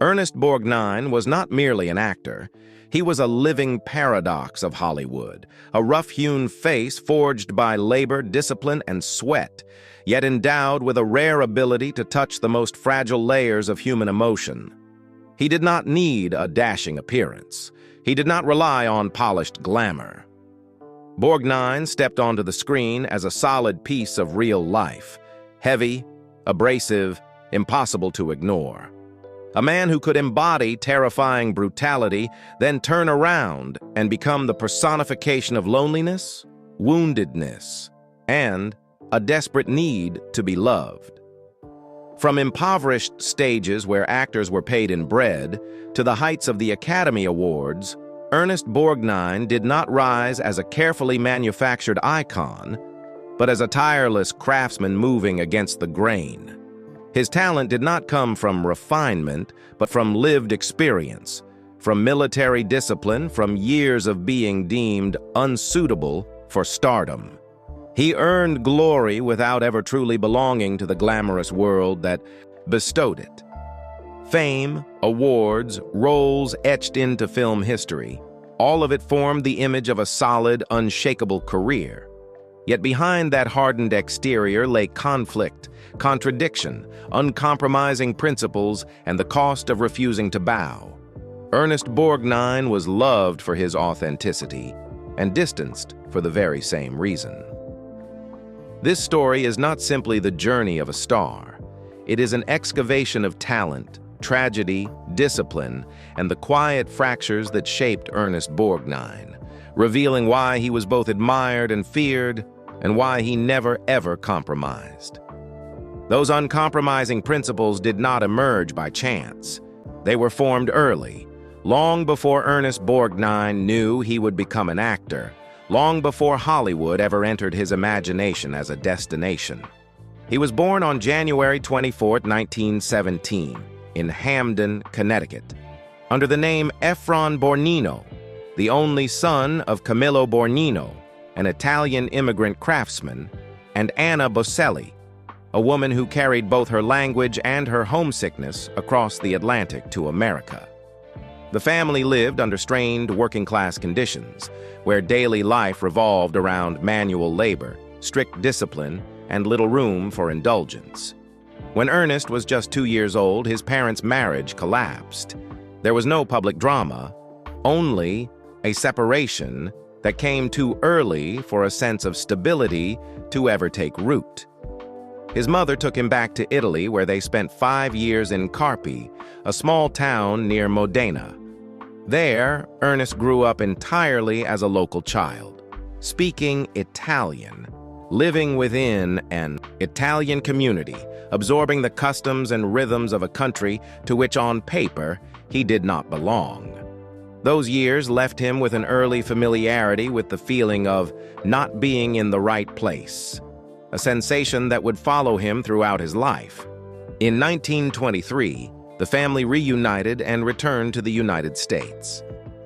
Ernest Borgnine was not merely an actor. He was a living paradox of Hollywood, a rough-hewn face forged by labor, discipline, and sweat, yet endowed with a rare ability to touch the most fragile layers of human emotion. He did not need a dashing appearance. He did not rely on polished glamour. Borgnine stepped onto the screen as a solid piece of real life, heavy, abrasive, impossible to ignore. A man who could embody terrifying brutality, then turn around and become the personification of loneliness, woundedness, and a desperate need to be loved. From impoverished stages where actors were paid in bread to the heights of the Academy Awards, Ernest Borgnine did not rise as a carefully manufactured icon, but as a tireless craftsman moving against the grain. His talent did not come from refinement, but from lived experience, from military discipline, from years of being deemed unsuitable for stardom. He earned glory without ever truly belonging to the glamorous world that bestowed it. Fame, awards, roles etched into film history, all of it formed the image of a solid, unshakable career. Yet behind that hardened exterior lay conflict, contradiction, uncompromising principles, and the cost of refusing to bow. Ernest Borgnine was loved for his authenticity and distanced for the very same reason. This story is not simply the journey of a star. It is an excavation of talent, tragedy, discipline, and the quiet fractures that shaped Ernest Borgnine, revealing why he was both admired and feared, and why he never ever compromised. Those uncompromising principles did not emerge by chance. They were formed early, long before Ernest Borgnine knew he would become an actor, long before Hollywood ever entered his imagination as a destination. He was born on January 24, 1917, in Hamden, Connecticut, under the name Efron Borgnino, the only son of Camillo Borgnino, an Italian immigrant craftsman, and Anna Bocelli, a woman who carried both her language and her homesickness across the Atlantic to America. The family lived under strained working-class conditions, where daily life revolved around manual labor, strict discipline, and little room for indulgence. When Ernest was just 2 years old, his parents' marriage collapsed. There was no public drama, only a separation that came too early for a sense of stability to ever take root. His mother took him back to Italy, where they spent 5 years in Carpi, a small town near Modena. There, Ernest grew up entirely as a local child, speaking Italian, living within an Italian community, absorbing the customs and rhythms of a country to which on paper he did not belong. Those years left him with an early familiarity with the feeling of not being in the right place, a sensation that would follow him throughout his life. In 1923, the family reunited and returned to the United States.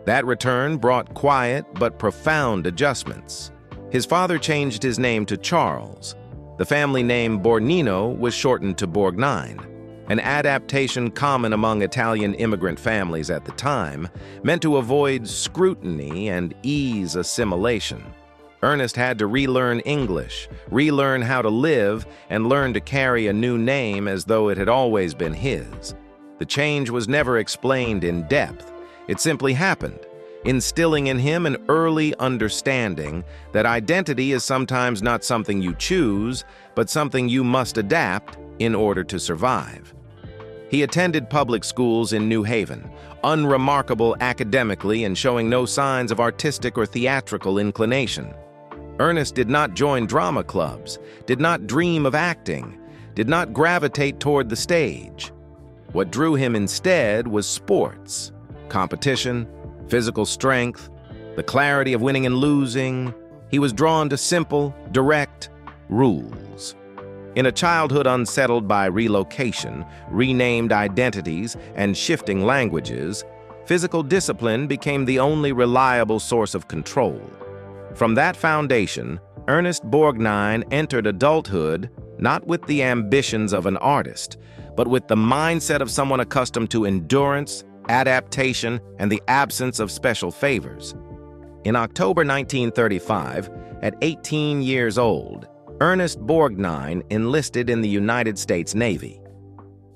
That return brought quiet but profound adjustments. His father changed his name to Charles. The family name Borgnino was shortened to Borgnine, an adaptation common among Italian immigrant families at the time, meant to avoid scrutiny and ease assimilation. Ernest had to relearn English, relearn how to live, and learn to carry a new name as though it had always been his. The change was never explained in depth. It simply happened, instilling in him an early understanding that identity is sometimes not something you choose, but something you must adapt in order to survive. He attended public schools in New Haven, unremarkable academically and showing no signs of artistic or theatrical inclination. Ernest did not join drama clubs, did not dream of acting, did not gravitate toward the stage. What drew him instead was sports, competition, physical strength, the clarity of winning and losing. He was drawn to simple, direct rules. In a childhood unsettled by relocation, renamed identities, and shifting languages, physical discipline became the only reliable source of control. From that foundation, Ernest Borgnine entered adulthood not with the ambitions of an artist, but with the mindset of someone accustomed to endurance, adaptation, and the absence of special favors. In October 1935, at 18 years old, Ernest Borgnine enlisted in the United States Navy.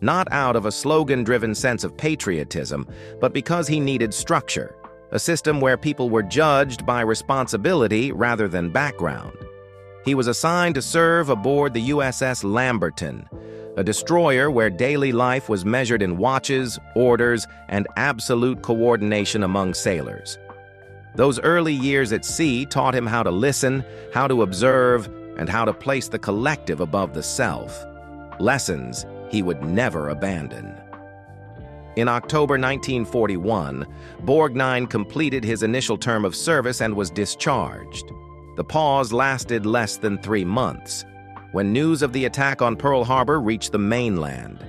Not out of a slogan-driven sense of patriotism, but because he needed structure, a system where people were judged by responsibility rather than background. He was assigned to serve aboard the USS Lamberton, a destroyer where daily life was measured in watches, orders, and absolute coordination among sailors. Those early years at sea taught him how to listen, how to observe, and how to place the collective above the self. Lessons he would never abandon. In October 1941, Borgnine completed his initial term of service and was discharged. The pause lasted less than 3 months. When news of the attack on Pearl Harbor reached the mainland,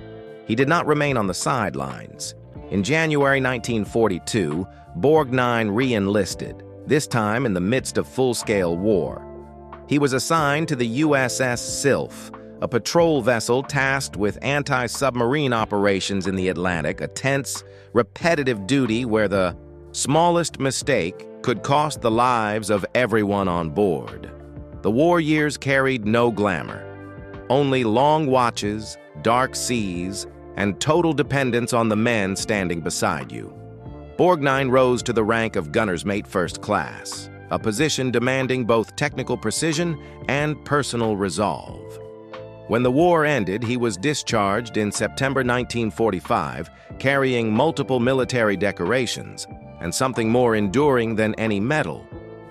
he did not remain on the sidelines. In January 1942, Borgnine re-enlisted, this time in the midst of full-scale war. He was assigned to the USS Sylph, a patrol vessel tasked with anti-submarine operations in the Atlantic, a tense, repetitive duty where the smallest mistake could cost the lives of everyone on board. The war years carried no glamour, only long watches, dark seas, and total dependence on the men standing beside you. Borgnine rose to the rank of gunner's mate first class, a position demanding both technical precision and personal resolve. When the war ended, he was discharged in September 1945, carrying multiple military decorations, and something more enduring than any medal,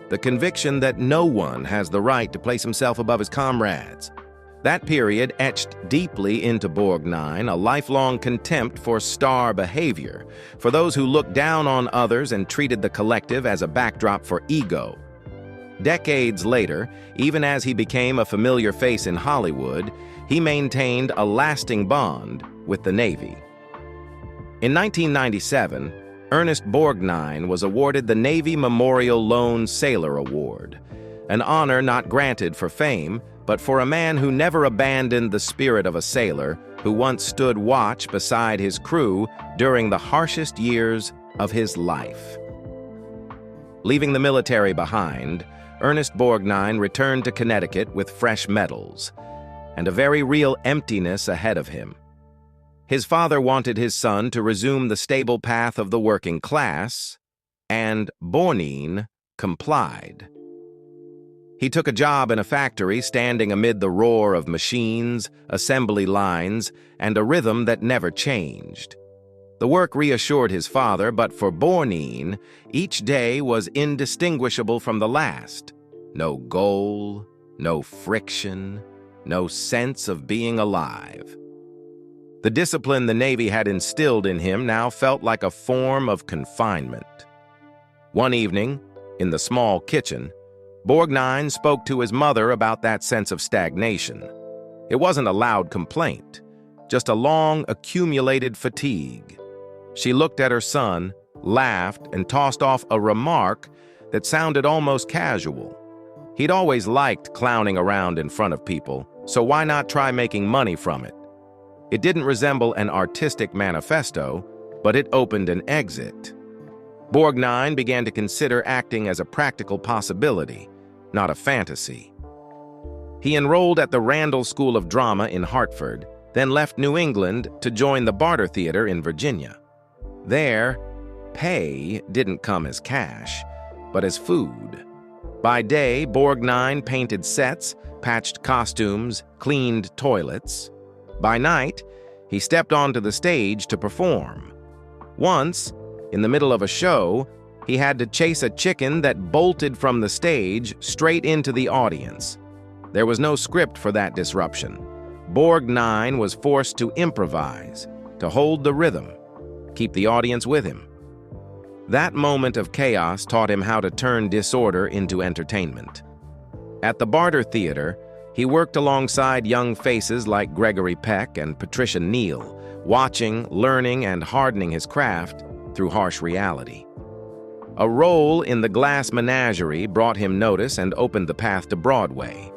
the conviction that no one has the right to place himself above his comrades. That period etched deeply into Borgnine a lifelong contempt for star behavior, for those who looked down on others and treated the collective as a backdrop for ego. Decades later, even as he became a familiar face in Hollywood, he maintained a lasting bond with the Navy. In 1997, Ernest Borgnine was awarded the Navy Memorial Lone Sailor Award, an honor not granted for fame, but for a man who never abandoned the spirit of a sailor, who once stood watch beside his crew during the harshest years of his life. Leaving the military behind, Ernest Borgnine returned to Connecticut with fresh medals and a very real emptiness ahead of him. His father wanted his son to resume the stable path of the working class, and Borgnine complied. He took a job in a factory standing amid the roar of machines, assembly lines, and a rhythm that never changed. The work reassured his father, but for Borgnine, each day was indistinguishable from the last. No goal, no friction, no sense of being alive. The discipline the Navy had instilled in him now felt like a form of confinement. One evening, in the small kitchen, Borgnine spoke to his mother about that sense of stagnation. It wasn't a loud complaint, just a long, accumulated fatigue. She looked at her son, laughed, and tossed off a remark that sounded almost casual. He'd always liked clowning around in front of people, so why not try making money from it? It didn't resemble an artistic manifesto, but it opened an exit. Borgnine began to consider acting as a practical possibility, not a fantasy. He enrolled at the Randall School of Drama in Hartford, then left New England to join the Barter Theater in Virginia. There, pay didn't come as cash, but as food. By day, Borgnine painted sets, patched costumes, cleaned toilets. By night, he stepped onto the stage to perform. Once, in the middle of a show, he had to chase a chicken that bolted from the stage straight into the audience. There was no script for that disruption. Borgnine was forced to improvise, to hold the rhythm, keep the audience with him. That moment of chaos taught him how to turn disorder into entertainment. At the Barter Theater, he worked alongside young faces like Gregory Peck and Patricia Neal, watching, learning, and hardening his craft through harsh reality. A role in The Glass Menagerie brought him notice and opened the path to Broadway.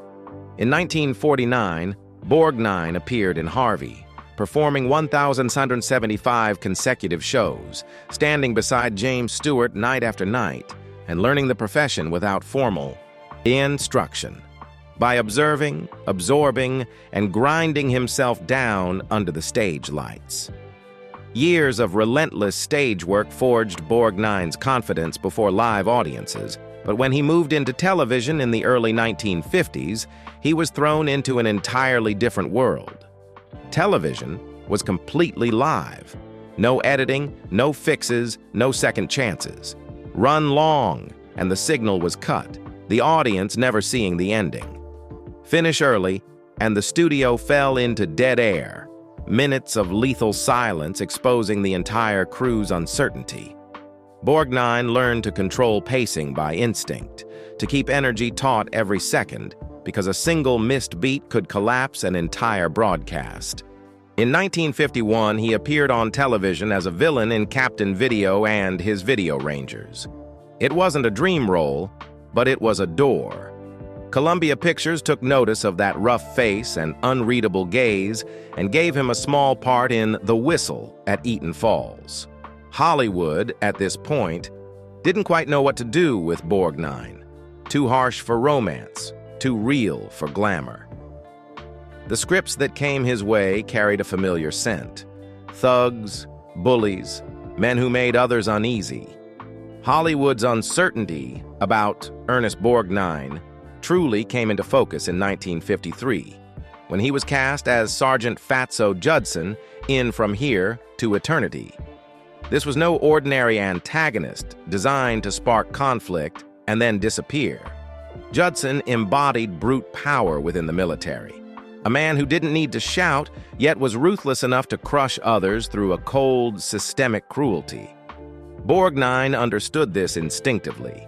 In 1949, Borgnine appeared in Harvey, performing 1,675 consecutive shows, standing beside James Stewart night after night, and learning the profession without formal instruction, by observing, absorbing, and grinding himself down under the stage lights. Years of relentless stage work forged Borgnine's confidence before live audiences, but when he moved into television in the early 1950s, he was thrown into an entirely different world. Television was completely live. No editing, no fixes, no second chances. Run long, and the signal was cut, the audience never seeing the ending. Finish early, and the studio fell into dead air, minutes of lethal silence exposing the entire crew's uncertainty. Borgnine learned to control pacing by instinct, to keep energy taut every second, because a single missed beat could collapse an entire broadcast. In 1951, he appeared on television as a villain in Captain Video and His Video Rangers. It wasn't a dream role, but it was a door. Columbia Pictures took notice of that rough face and unreadable gaze and gave him a small part in The Whistle at Eaton Falls. Hollywood, at this point, didn't quite know what to do with Borgnine. Too harsh for romance, too real for glamour. The scripts that came his way carried a familiar scent. Thugs, bullies, men who made others uneasy. Hollywood's uncertainty about Ernest Borgnine truly came into focus in 1953, when he was cast as Sergeant Fatso Judson in From Here to Eternity. This was no ordinary antagonist designed to spark conflict and then disappear. Judson embodied brute power within the military, a man who didn't need to shout, yet was ruthless enough to crush others through a cold, systemic cruelty. Borgnine understood this instinctively.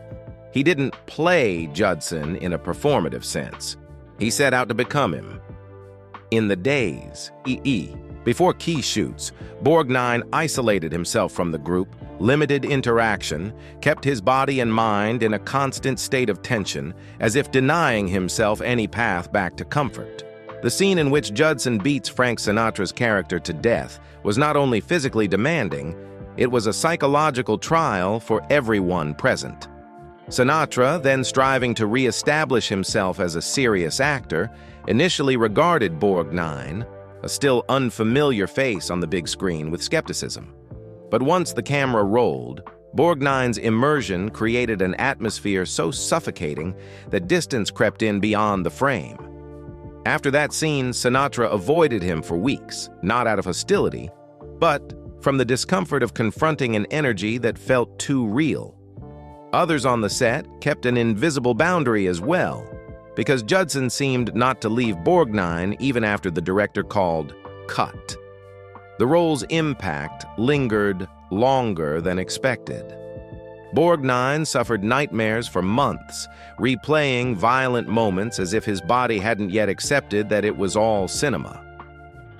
He didn't play Judson in a performative sense. He set out to become him. In the days, before key shoots, Borgnine isolated himself from the group, limited interaction, kept his body and mind in a constant state of tension, as if denying himself any path back to comfort. The scene in which Judson beats Frank Sinatra's character to death was not only physically demanding, it was a psychological trial for everyone present. Sinatra, then striving to re-establish himself as a serious actor, initially regarded Borgnine, a still unfamiliar face on the big screen, with skepticism. But once the camera rolled, Borgnine's immersion created an atmosphere so suffocating that distance crept in beyond the frame. After that scene, Sinatra avoided him for weeks, not out of hostility, but from the discomfort of confronting an energy that felt too real. Others on the set kept an invisible boundary as well, because Judson seemed not to leave Borgnine even after the director called cut. The role's impact lingered longer than expected. Borgnine suffered nightmares for months, replaying violent moments as if his body hadn't yet accepted that it was all cinema.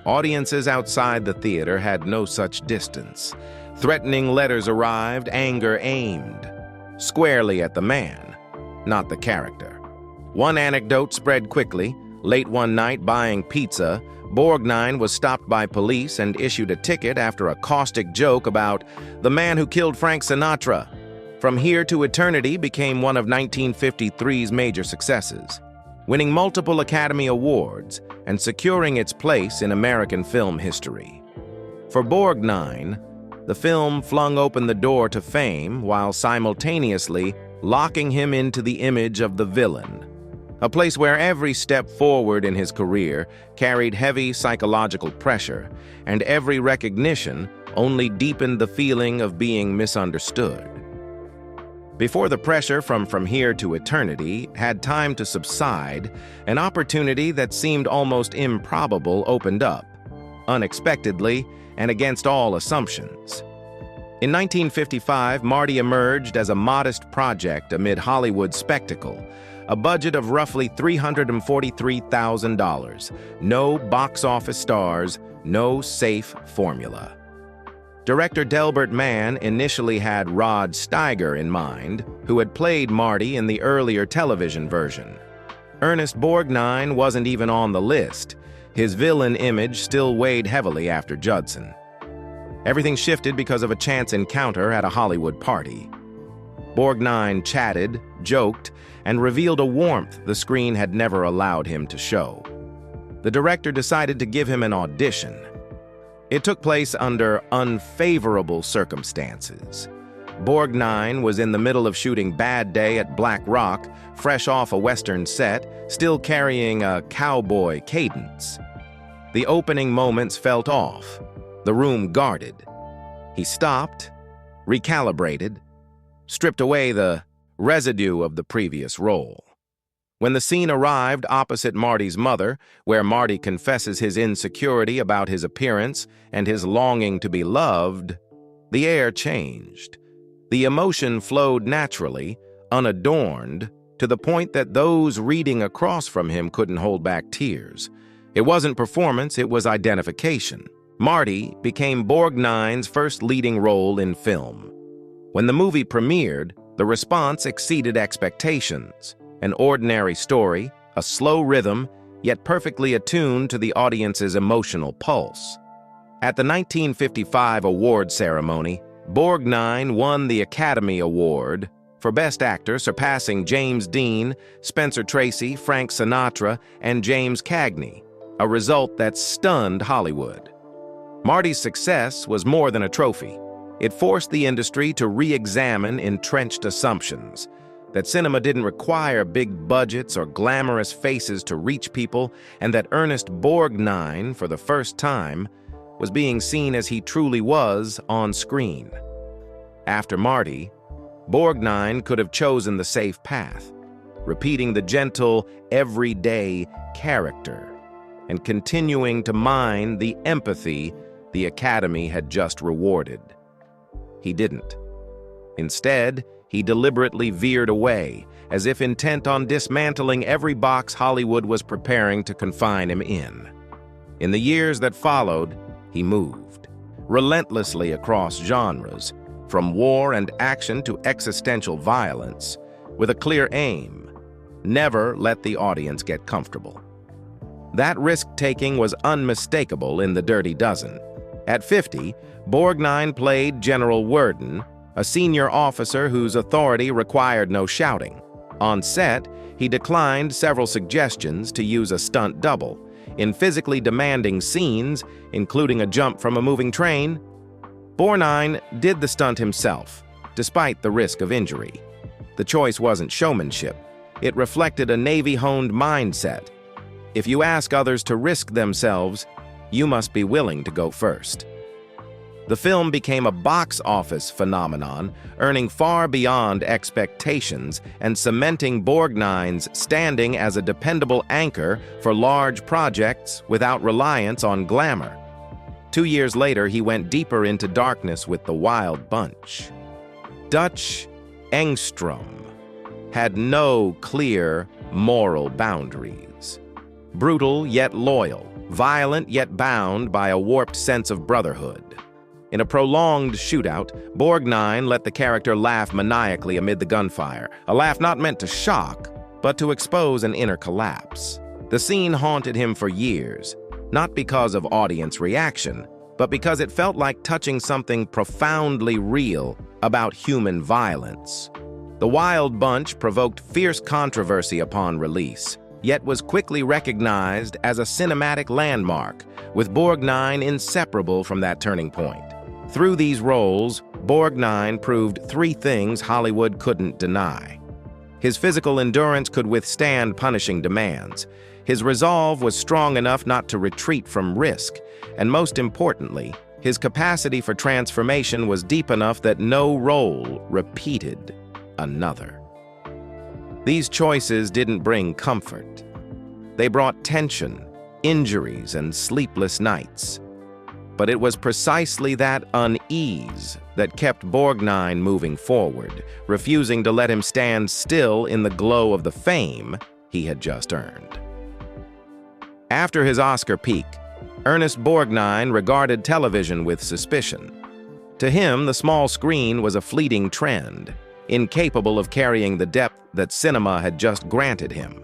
Audiences outside the theater had no such distance. Threatening letters arrived, anger aimed squarely at the man, not the character. One anecdote spread quickly. Late one night buying pizza, Borgnine was stopped by police and issued a ticket after a caustic joke about the man who killed Frank Sinatra. From Here to Eternity became one of 1953's major successes, winning multiple Academy Awards and securing its place in American film history. For Borgnine, the film flung open the door to fame while simultaneously locking him into the image of the villain, a place where every step forward in his career carried heavy psychological pressure, and every recognition only deepened the feeling of being misunderstood. Before the pressure from Here to Eternity had time to subside, an opportunity that seemed almost improbable opened up, unexpectedly and against all assumptions. In 1955, Marty emerged as a modest project amid Hollywood spectacle, a budget of roughly $343,000, no box office stars, no safe formula. Director Delbert Mann initially had Rod Steiger in mind, who had played Marty in the earlier television version. Ernest Borgnine wasn't even on the list. His villain image still weighed heavily after Judson. Everything shifted because of a chance encounter at a Hollywood party. Borgnine chatted, joked, and revealed a warmth the screen had never allowed him to show. The director decided to give him an audition. It took place under unfavorable circumstances. Borgnine was in the middle of shooting Bad Day at Black Rock, fresh off a Western set, still carrying a cowboy cadence. The opening moments felt off, the room guarded. He stopped, recalibrated, stripped away the residue of the previous role. When the scene arrived opposite Marty's mother, where Marty confesses his insecurity about his appearance and his longing to be loved, the air changed. The emotion flowed naturally, unadorned, to the point that those reading across from him couldn't hold back tears. It wasn't performance, it was identification. Marty became Borgnine's first leading role in film. When the movie premiered, the response exceeded expectations. An ordinary story, a slow rhythm, yet perfectly attuned to the audience's emotional pulse. At the 1955 award ceremony, Borgnine won the Academy Award for Best Actor, surpassing James Dean, Spencer Tracy, Frank Sinatra, and James Cagney, a result that stunned Hollywood. Marty's success was more than a trophy. It forced the industry to re-examine entrenched assumptions, that cinema didn't require big budgets or glamorous faces to reach people, and that Ernest Borgnine, for the first time, was being seen as he truly was on screen. After Marty, Borgnine could have chosen the safe path, repeating the gentle, everyday character, and continuing to mine the empathy the Academy had just rewarded. He didn't. Instead, he deliberately veered away, as if intent on dismantling every box Hollywood was preparing to confine him in. In the years that followed, he moved, relentlessly across genres, from war and action to existential violence, with a clear aim: never let the audience get comfortable. That risk-taking was unmistakable in The Dirty Dozen. At 50, Borgnine played General Worden, a senior officer whose authority required no shouting. On set, he declined several suggestions to use a stunt double. In physically demanding scenes, including a jump from a moving train, Borgnine did the stunt himself, despite the risk of injury. The choice wasn't showmanship. It reflected a Navy-honed mindset. If you ask others to risk themselves, you must be willing to go first. The film became a box office phenomenon, earning far beyond expectations and cementing Borgnine's standing as a dependable anchor for large projects without reliance on glamour. 2 years later, he went deeper into darkness with The Wild Bunch. Dutch Engstrom had no clear moral boundaries. Brutal yet loyal, violent yet bound by a warped sense of brotherhood. In a prolonged shootout, Borgnine let the character laugh maniacally amid the gunfire, a laugh not meant to shock, but to expose an inner collapse. The scene haunted him for years, not because of audience reaction, but because it felt like touching something profoundly real about human violence. The Wild Bunch provoked fierce controversy upon release, yet was quickly recognized as a cinematic landmark, with Borgnine inseparable from that turning point. Through these roles, Borgnine proved 3 things Hollywood couldn't deny. His physical endurance could withstand punishing demands. His resolve was strong enough not to retreat from risk, and most importantly, his capacity for transformation was deep enough that no role repeated another. These choices didn't bring comfort. They brought tension, injuries, and sleepless nights. But it was precisely that unease that kept Borgnine moving forward, refusing to let him stand still in the glow of the fame he had just earned. After his Oscar peak, Ernest Borgnine regarded television with suspicion. To him, the small screen was a fleeting trend, incapable of carrying the depth that cinema had just granted him.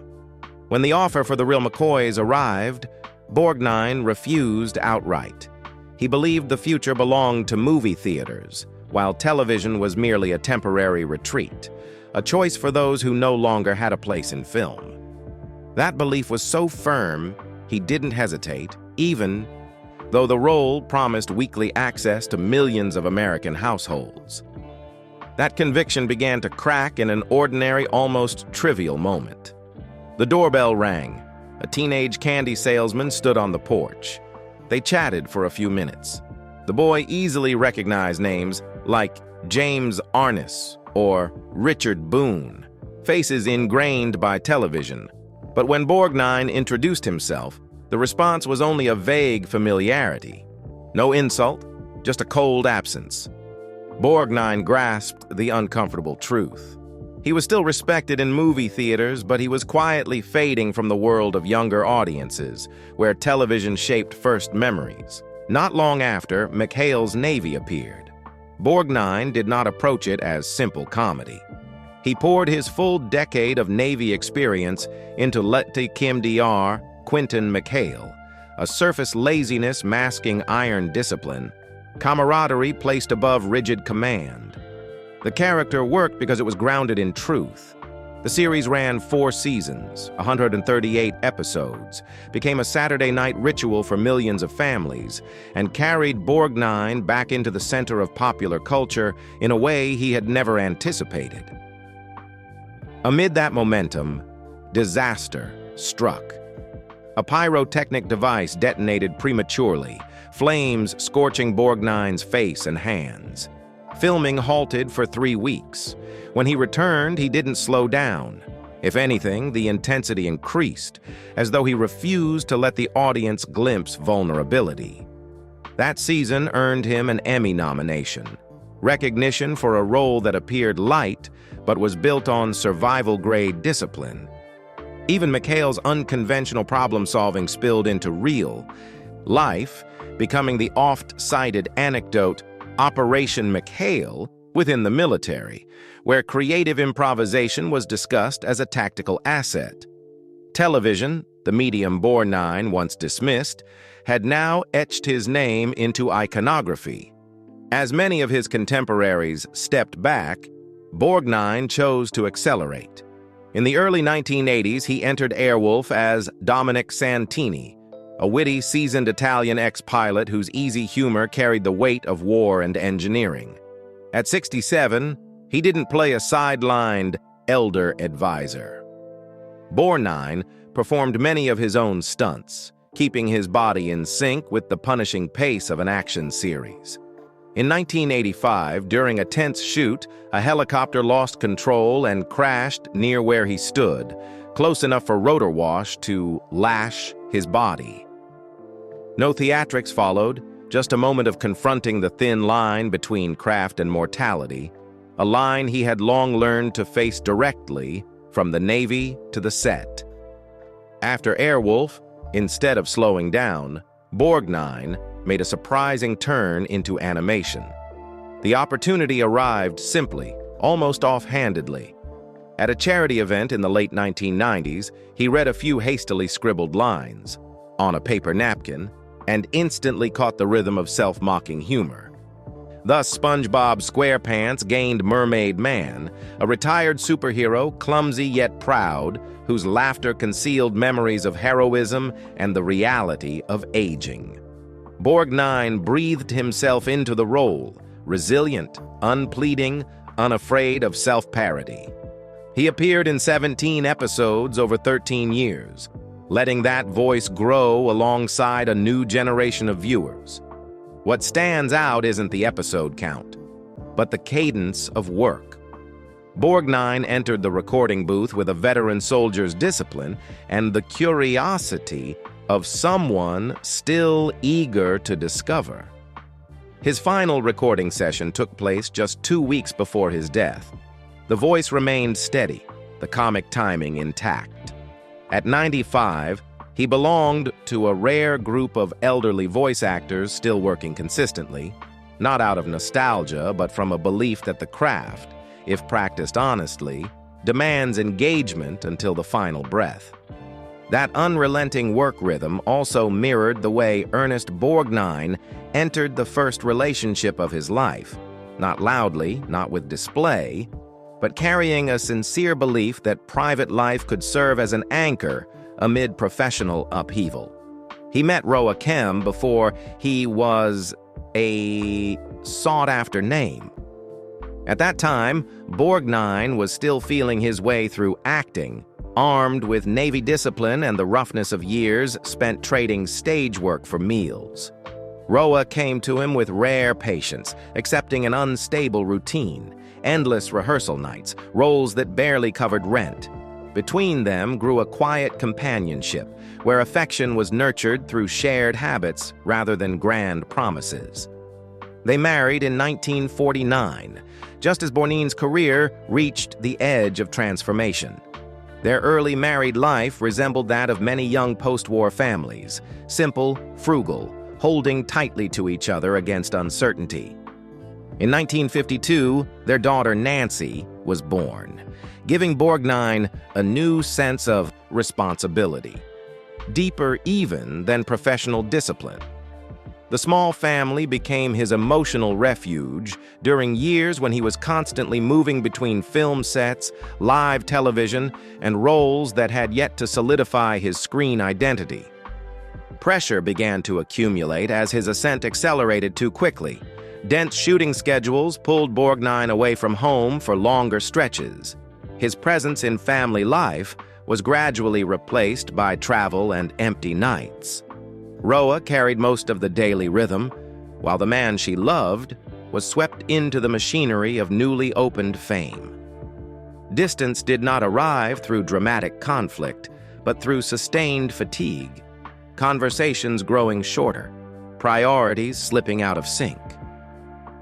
When the offer for The Real McCoys arrived, Borgnine refused outright. He believed the future belonged to movie theaters, while television was merely a temporary retreat, a choice for those who no longer had a place in film. That belief was so firm, he didn't hesitate, even though the role promised weekly access to millions of American households. That conviction began to crack in an ordinary, almost trivial moment. The doorbell rang. A teenage candy salesman stood on the porch. They chatted for a few minutes. The boy easily recognized names like James Arness or Richard Boone, faces ingrained by television. But when Borgnine introduced himself, the response was only a vague familiarity. No insult, just a cold absence. Borgnine grasped the uncomfortable truth. He was still respected in movie theaters, but he was quietly fading from the world of younger audiences, where television shaped first memories. Not long after, McHale's Navy appeared. Borgnine did not approach it as simple comedy. He poured his full decade of Navy experience into Letty Kim Dr. Quentin McHale, a surface laziness masking iron discipline, camaraderie placed above rigid command. The character worked because it was grounded in truth. The series ran 4 seasons, 138 episodes, became a Saturday night ritual for millions of families, and carried Borgnine back into the center of popular culture in a way he had never anticipated. Amid that momentum, disaster struck. A pyrotechnic device detonated prematurely, flames scorching Borgnine's face and hands. Filming halted for 3 weeks. When he returned, he didn't slow down. If anything, the intensity increased, as though he refused to let the audience glimpse vulnerability. That season earned him an Emmy nomination, recognition for a role that appeared light but was built on survival-grade discipline. Even McHale's unconventional problem-solving spilled into real life, becoming the oft-cited anecdote Operation McHale within the military, where creative improvisation was discussed as a tactical asset. Television, the medium Borgnine once dismissed, had now etched his name into iconography. As many of his contemporaries stepped back, Borgnine chose to accelerate. In the early 1980s, he entered Airwolf as Dominic Santini, a witty, seasoned Italian ex-pilot whose easy humor carried the weight of war and engineering. At 67, he didn't play a sidelined elder advisor. Borgnine performed many of his own stunts, keeping his body in sync with the punishing pace of an action series. In 1985, during a tense shoot, a helicopter lost control and crashed near where he stood, close enough for rotor wash to lash his body. No theatrics followed, just a moment of confronting the thin line between craft and mortality, a line he had long learned to face directly from the Navy to the set. After Airwolf, instead of slowing down, Borgnine made a surprising turn into animation. The opportunity arrived simply, almost offhandedly. At a charity event in the late 1990s, he read a few hastily scribbled lines on a paper napkin and instantly caught the rhythm of self-mocking humor. Thus, SpongeBob SquarePants gained Mermaid Man, a retired superhero, clumsy yet proud, whose laughter concealed memories of heroism and the reality of aging. Borgnine breathed himself into the role, resilient, unpleading, unafraid of self-parody. He appeared in 17 episodes over 13 years, letting that voice grow alongside a new generation of viewers. What stands out isn't the episode count, but the cadence of work. Borgnine entered the recording booth with a veteran soldier's discipline and the curiosity of someone still eager to discover. His final recording session took place just 2 weeks before his death. The voice remained steady, the comic timing intact. At 95, he belonged to a rare group of elderly voice actors still working consistently, not out of nostalgia, but from a belief that the craft, if practiced honestly, demands engagement until the final breath. That unrelenting work rhythm also mirrored the way Ernest Borgnine entered the first relationship of his life, not loudly, not with display, but carrying a sincere belief that private life could serve as an anchor amid professional upheaval. He met Roa Kem before he was a sought-after name. At that time, Borgnine was still feeling his way through acting, armed with Navy discipline and the roughness of years spent trading stage work for meals. Roa came to him with rare patience, accepting an unstable routine, endless rehearsal nights, roles that barely covered rent. Between them grew a quiet companionship, where affection was nurtured through shared habits rather than grand promises. They married in 1949, just as Borgnine's career reached the edge of transformation. Their early married life resembled that of many young post-war families, simple, frugal, holding tightly to each other against uncertainty. In 1952, their daughter Nancy was born, giving Borgnine a new sense of responsibility, deeper even than professional discipline. The small family became his emotional refuge during years when he was constantly moving between film sets, live television, and roles that had yet to solidify his screen identity. Pressure began to accumulate as his ascent accelerated too quickly. Dense shooting schedules pulled Borgnine away from home for longer stretches. His presence in family life was gradually replaced by travel and empty nights. Roa carried most of the daily rhythm, while the man she loved was swept into the machinery of newly opened fame. Distance did not arrive through dramatic conflict, but through sustained fatigue, conversations growing shorter, priorities slipping out of sync.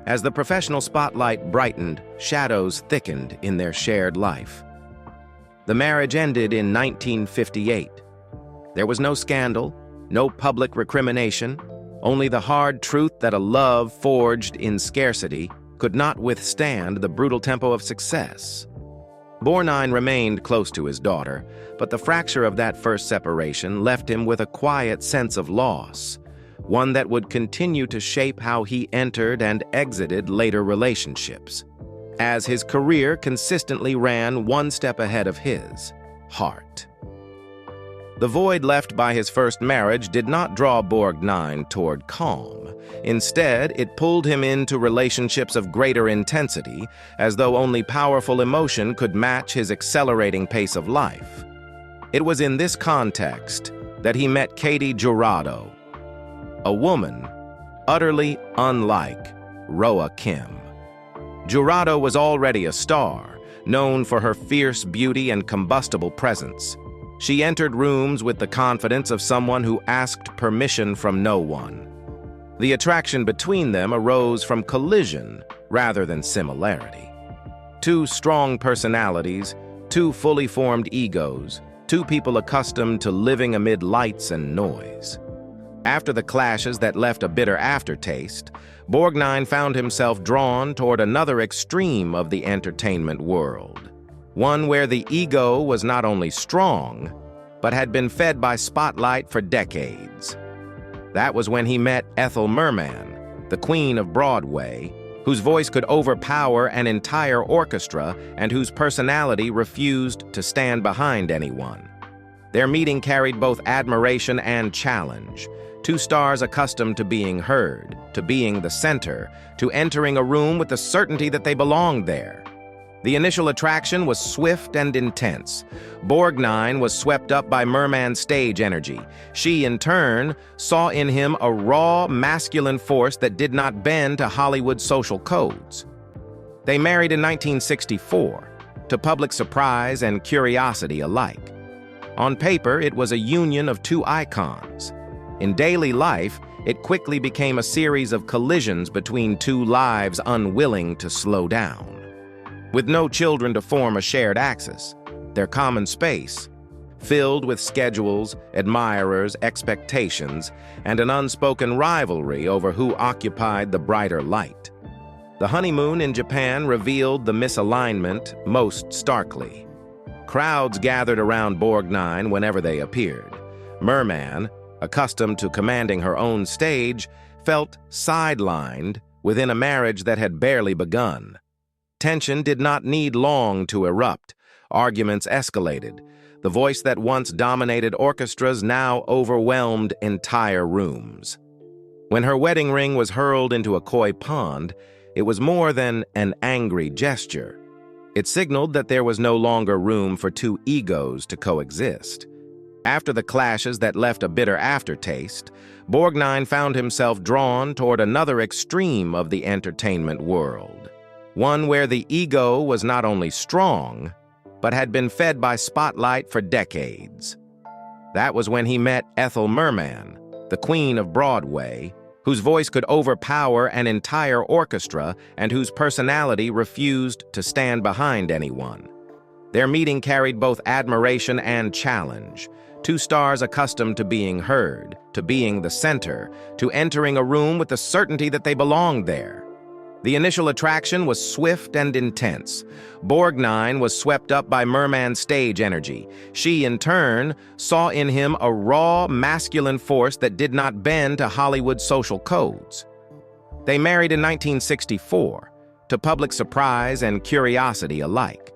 As the professional spotlight brightened, shadows thickened in their shared life. The marriage ended in 1958. There was no scandal, no public recrimination, only the hard truth that a love forged in scarcity could not withstand the brutal tempo of success. Borgnine remained close to his daughter, but the fracture of that first separation left him with a quiet sense of loss, one that would continue to shape how he entered and exited later relationships, as his career consistently ran one step ahead of his heart. The void left by his first marriage did not draw Borgnine toward calm. Instead, it pulled him into relationships of greater intensity, as though only powerful emotion could match his accelerating pace of life. It was in this context that he met Katie Jurado, a woman utterly unlike Roa Kem. Jurado was already a star, known for her fierce beauty and combustible presence. She entered rooms with the confidence of someone who asked permission from no one. The attraction between them arose from collision rather than similarity. Two strong personalities, two fully formed egos, two people accustomed to living amid lights and noise. After the clashes that left a bitter aftertaste, Borgnine found himself drawn toward another extreme of the entertainment world. One where the ego was not only strong, but had been fed by spotlight for decades. That was when he met Ethel Merman, the queen of Broadway, whose voice could overpower an entire orchestra and whose personality refused to stand behind anyone. Their meeting carried both admiration and challenge. Two stars accustomed to being heard, to being the center, to entering a room with the certainty that they belonged there. The initial attraction was swift and intense. Borgnine was swept up by Merman's stage energy. She, in turn, saw in him a raw, masculine force that did not bend to Hollywood's social codes. They married in 1964, to public surprise and curiosity alike. On paper, it was a union of two icons. In daily life, it quickly became a series of collisions between two lives unwilling to slow down. With no children to form a shared axis, their common space, filled with schedules, admirers, expectations, and an unspoken rivalry over who occupied the brighter light. The honeymoon in Japan revealed the misalignment most starkly. Crowds gathered around Borgnine whenever they appeared. Merman, accustomed to commanding her own stage, felt sidelined within a marriage that had barely begun. Tension did not need long to erupt. Arguments escalated. The voice that once dominated orchestras now overwhelmed entire rooms. When her wedding ring was hurled into a koi pond, it was more than an angry gesture. It signaled that there was no longer room for two egos to coexist. After the clashes that left a bitter aftertaste, Borgnine found himself drawn toward another extreme of the entertainment world, one where the ego was not only strong, but had been fed by spotlight for decades. That was when he met Ethel Merman, the queen of Broadway, whose voice could overpower an entire orchestra and whose personality refused to stand behind anyone. Their meeting carried both admiration and challenge. Two stars accustomed to being heard, to being the center, to entering a room with the certainty that they belonged there. The initial attraction was swift and intense. Borgnine was swept up by Merman's stage energy. She, in turn, saw in him a raw, masculine force that did not bend to Hollywood's social codes. They married in 1964, to public surprise and curiosity alike.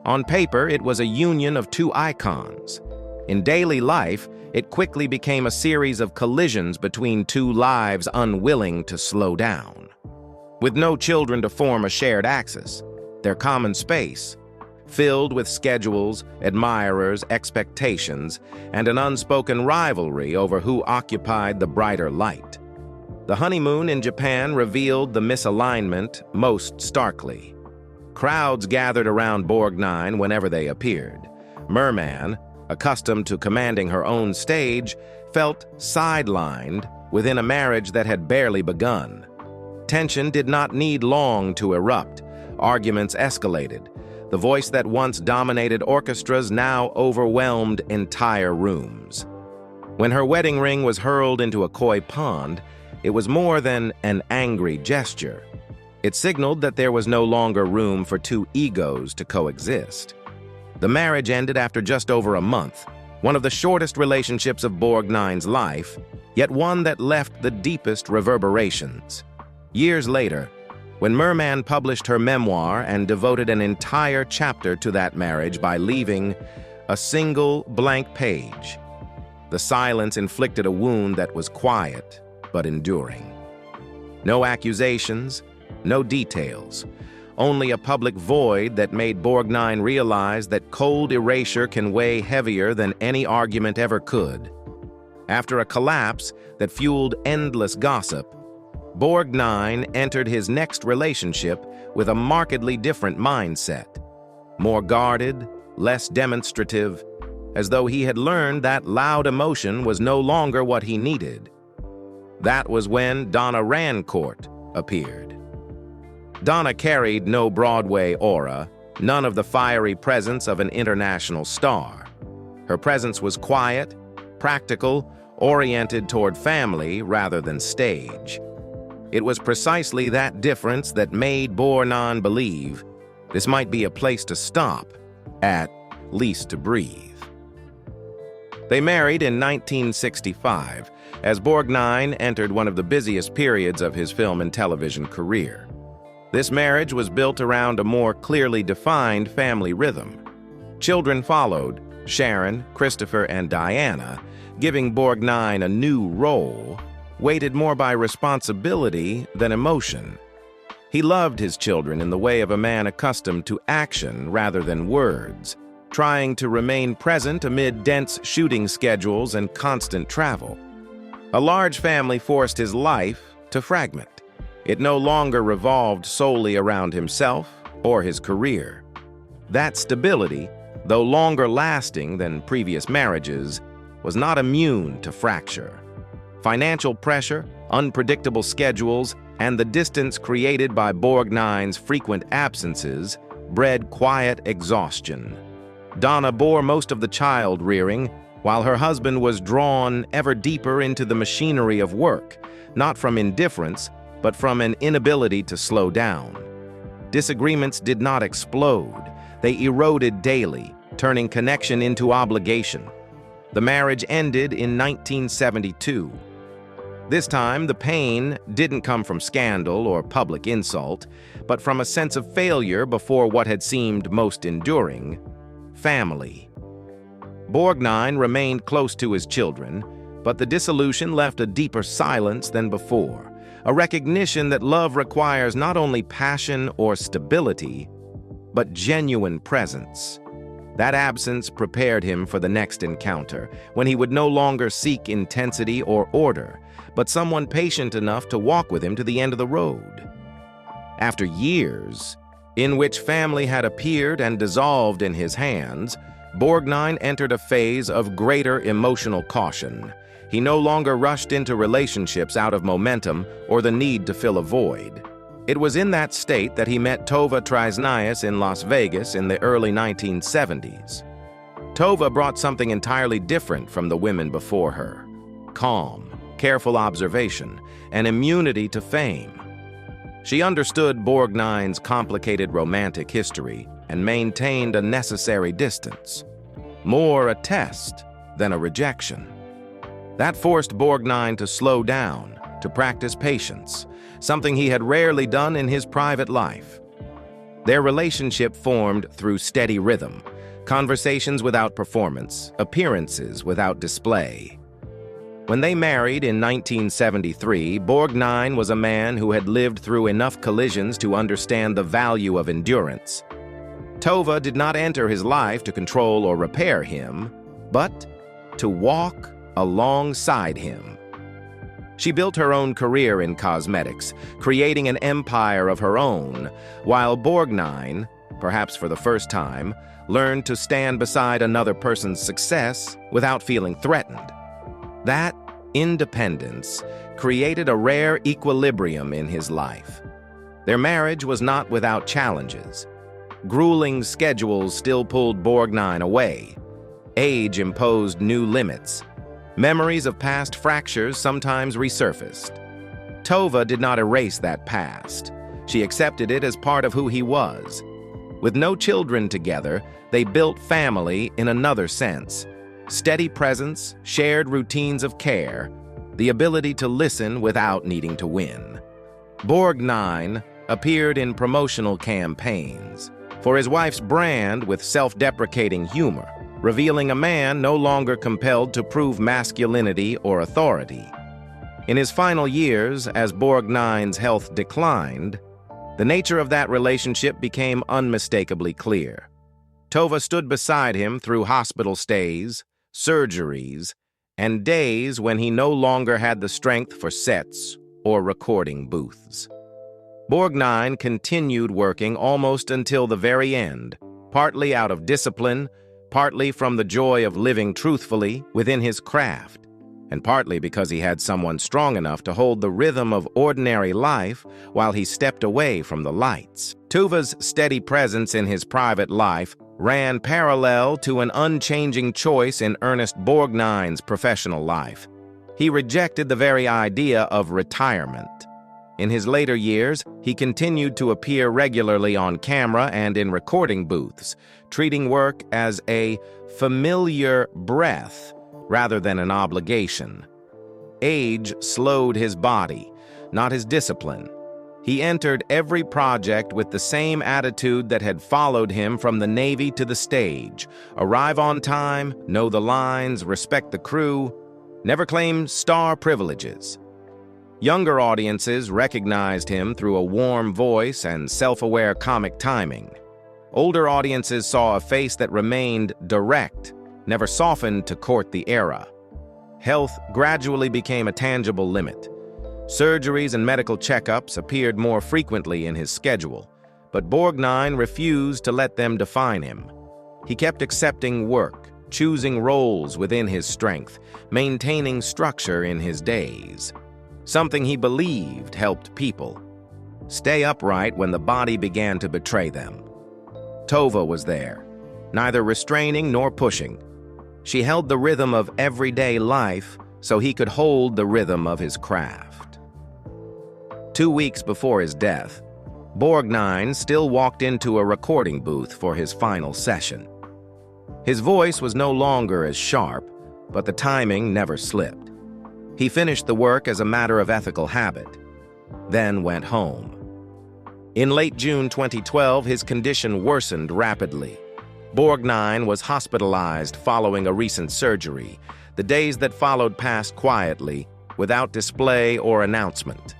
On paper, it was a union of two icons. In daily life, it quickly became a series of collisions between two lives unwilling to slow down. With no children to form a shared axis, their common space, filled with schedules, admirers, expectations, and an unspoken rivalry over who occupied the brighter light. The honeymoon in Japan revealed the misalignment most starkly. Crowds gathered around Borgnine whenever they appeared. Merman, accustomed to commanding her own stage, felt sidelined within a marriage that had barely begun. Tension did not need long to erupt. Arguments escalated. The voice that once dominated orchestras now overwhelmed entire rooms. When her wedding ring was hurled into a koi pond, it was more than an angry gesture. It signaled that there was no longer room for two egos to coexist. The marriage ended after just over a month, one of the shortest relationships of Borgnine's life, yet one that left the deepest reverberations. Years later, when Merman published her memoir and devoted an entire chapter to that marriage by leaving a single blank page, the silence inflicted a wound that was quiet but enduring. No accusations, no details, only a public void that made Borgnine realize that cold erasure can weigh heavier than any argument ever could. After a collapse that fueled endless gossip, Borgnine entered his next relationship with a markedly different mindset, more guarded, less demonstrative, as though he had learned that loud emotion was no longer what he needed. That was when Donna Rancourt appeared. Donna carried no Broadway aura, none of the fiery presence of an international star. Her presence was quiet, practical, oriented toward family rather than stage. It was precisely that difference that made Borgnine believe this might be a place to stop, at least to breathe. They married in 1965, as Borgnine entered one of the busiest periods of his film and television career. This marriage was built around a more clearly defined family rhythm. Children followed, Sharon, Christopher, and Diana, giving Borgnine a new role, weighted more by responsibility than emotion. He loved his children in the way of a man accustomed to action rather than words, trying to remain present amid dense shooting schedules and constant travel. A large family forced his life to fragment. It no longer revolved solely around himself or his career. That stability, though longer lasting than previous marriages, was not immune to fracture. Financial pressure, unpredictable schedules, and the distance created by Borgnine's frequent absences bred quiet exhaustion. Donna bore most of the child rearing, while her husband was drawn ever deeper into the machinery of work, not from indifference, but from an inability to slow down. Disagreements did not explode. They eroded daily, turning connection into obligation. The marriage ended in 1972. This time, the pain didn't come from scandal or public insult, but from a sense of failure before what had seemed most enduring: family. Borgnine remained close to his children, but the dissolution left a deeper silence than before, a recognition that love requires not only passion or stability, but genuine presence. That absence prepared him for the next encounter, when he would no longer seek intensity or order, but someone patient enough to walk with him to the end of the road. After years, in which family had appeared and dissolved in his hands, Borgnine entered a phase of greater emotional caution. He no longer rushed into relationships out of momentum or the need to fill a void. It was in that state that he met Tova in Las Vegas in the early 1970s. Tova brought something entirely different from the women before her: calm, careful observation, and immunity to fame. She understood Borgnine's complicated romantic history and maintained a necessary distance, more a test than a rejection. That forced Borgnine to slow down, to practice patience, something he had rarely done in his private life. Their relationship formed through steady rhythm, conversations without performance, appearances without display. When they married in 1973, Borgnine was a man who had lived through enough collisions to understand the value of endurance. Tova did not enter his life to control or repair him, but to walk alongside him. She built her own career in cosmetics, creating an empire of her own, while Borgnine, perhaps for the first time, learned to stand beside another person's success without feeling threatened. That independence created a rare equilibrium in his life. Their marriage was not without challenges. Grueling schedules still pulled Borgnine away. Age imposed new limits. Memories of past fractures sometimes resurfaced. Tova did not erase that past. She accepted it as part of who he was. With no children together, they built family in another sense. Steady presence, shared routines of care, the ability to listen without needing to win. Borgnine appeared in promotional campaigns for his wife's brand with self-deprecating humor, revealing a man no longer compelled to prove masculinity or authority. In his final years, as Borgnine's health declined, the nature of that relationship became unmistakably clear. Tova stood beside him through hospital stays, surgeries, and days when he no longer had the strength for sets or recording booths. Borgnine continued working almost until the very end, partly out of discipline, partly from the joy of living truthfully within his craft, and partly because he had someone strong enough to hold the rhythm of ordinary life while he stepped away from the lights. Tova's steady presence in his private life ran parallel to an unchanging choice in Ernest Borgnine's professional life. He rejected the very idea of retirement. In his later years, he continued to appear regularly on camera and in recording booths, treating work as a familiar breath rather than an obligation. Age slowed his body, not his discipline. He entered every project with the same attitude that had followed him from the Navy to the stage: arrive on time, know the lines, respect the crew, never claim star privileges. Younger audiences recognized him through a warm voice and self-aware comic timing. Older audiences saw a face that remained direct, never softened to court the era. Health gradually became a tangible limit. Surgeries and medical checkups appeared more frequently in his schedule, but Borgnine refused to let them define him. He kept accepting work, choosing roles within his strength, maintaining structure in his days. Something he believed helped people stay upright when the body began to betray them. Tova was there, neither restraining nor pushing. She held the rhythm of everyday life so he could hold the rhythm of his craft. 2 weeks before his death, Borgnine still walked into a recording booth for his final session. His voice was no longer as sharp, but the timing never slipped. He finished the work as a matter of ethical habit, then went home. In late June 2012, his condition worsened rapidly. Borgnine was hospitalized following a recent surgery. The days that followed passed quietly, without display or announcement.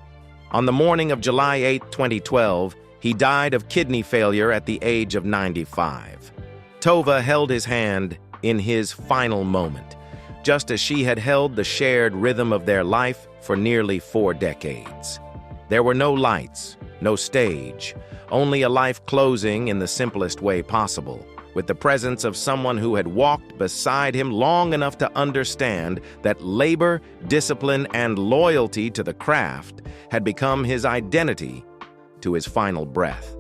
On the morning of July 8, 2012, he died of kidney failure at the age of 95. Tova held his hand in his final moment, just as she had held the shared rhythm of their life for nearly 4 decades. There were no lights, no stage, only a life closing in the simplest way possible, with the presence of someone who had walked beside him long enough to understand that labor, discipline, and loyalty to the craft had become his identity to his final breath.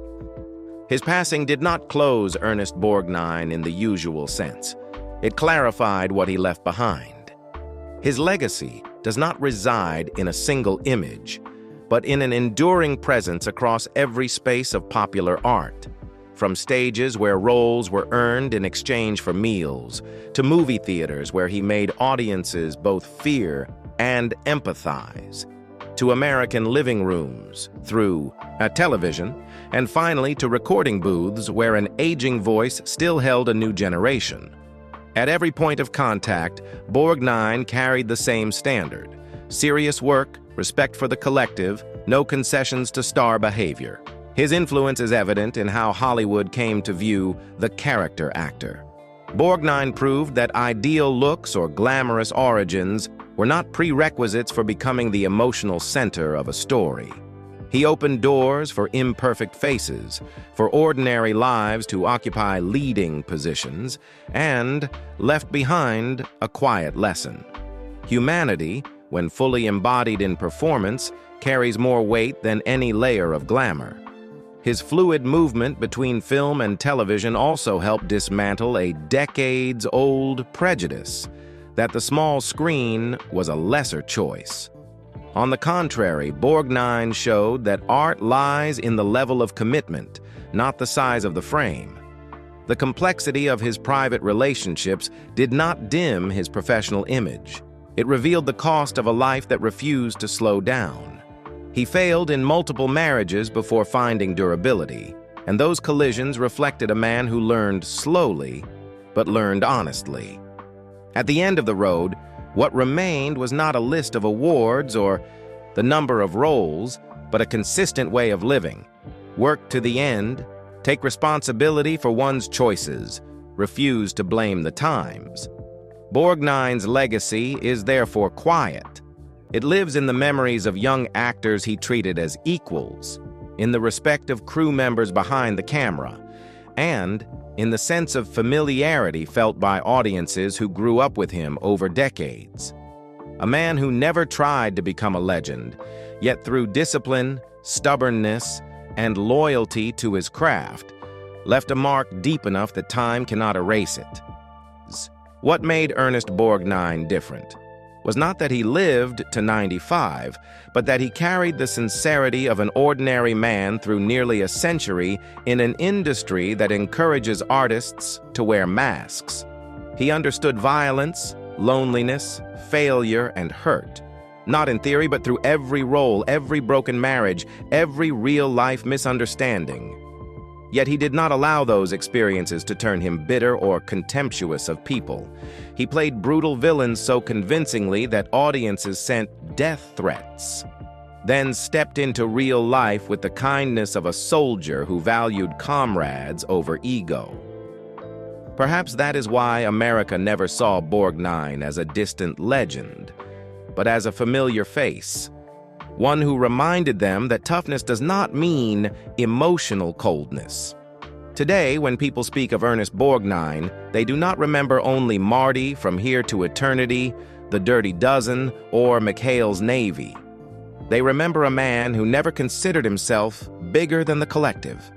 His passing did not close Ernest Borgnine in the usual sense. It clarified what he left behind. His legacy does not reside in a single image, but in an enduring presence across every space of popular art. From stages where roles were earned in exchange for meals, to movie theaters where he made audiences both fear and empathize, to American living rooms through television, and finally to recording booths where an aging voice still held a new generation. At every point of contact, Borgnine carried the same standard: serious work, respect for the collective, no concessions to star behavior. His influence is evident in how Hollywood came to view the character actor. Borgnine proved that ideal looks or glamorous origins were not prerequisites for becoming the emotional center of a story. He opened doors for imperfect faces, for ordinary lives to occupy leading positions, and left behind a quiet lesson. Humanity, when fully embodied in performance, carries more weight than any layer of glamour. His fluid movement between film and television also helped dismantle a decades-old prejudice that the small screen was a lesser choice. On the contrary, Borgnine showed that art lies in the level of commitment, not the size of the frame. The complexity of his private relationships did not dim his professional image. It revealed the cost of a life that refused to slow down. He failed in multiple marriages before finding durability, and those collisions reflected a man who learned slowly, but learned honestly. At the end of the road, what remained was not a list of awards or the number of roles, but a consistent way of living. Work to the end, take responsibility for one's choices, refuse to blame the times. Borgnine's legacy is therefore quiet. It lives in the memories of young actors he treated as equals, in the respect of crew members behind the camera, and in the sense of familiarity felt by audiences who grew up with him over decades. A man who never tried to become a legend, yet through discipline, stubbornness, and loyalty to his craft, left a mark deep enough that time cannot erase it. What made Ernest Borgnine different was not that he lived to 95, but that he carried the sincerity of an ordinary man through nearly a century in an industry that encourages artists to wear masks. He understood violence, loneliness, failure, and hurt, not in theory, but through every role, every broken marriage, every real-life misunderstanding. Yet he did not allow those experiences to turn him bitter or contemptuous of people. He played brutal villains so convincingly that audiences sent death threats, then stepped into real life with the kindness of a soldier who valued comrades over ego. Perhaps that is why America never saw Borgnine as a distant legend, but as a familiar face, one who reminded them that toughness does not mean emotional coldness. Today, when people speak of Ernest Borgnine, they do not remember only Marty, From Here to Eternity, The Dirty Dozen, or McHale's Navy. They remember a man who never considered himself bigger than the collective,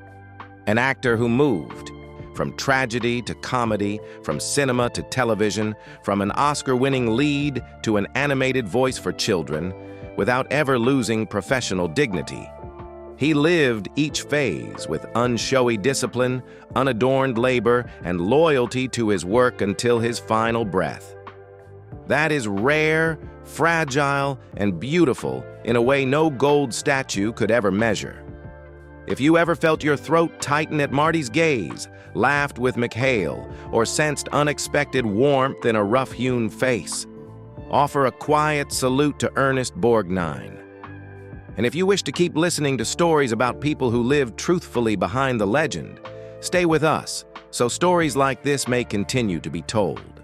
an actor who moved from tragedy to comedy, from cinema to television, from an Oscar-winning lead to an animated voice for children, without ever losing professional dignity. He lived each phase with unshowy discipline, unadorned labor, and loyalty to his work until his final breath. That is rare, fragile, and beautiful in a way no gold statue could ever measure. If you ever felt your throat tighten at Marty's gaze, laughed with McHale, or sensed unexpected warmth in a rough-hewn face, offer a quiet salute to Ernest Borgnine. And if you wish to keep listening to stories about people who lived truthfully behind the legend, stay with us so stories like this may continue to be told.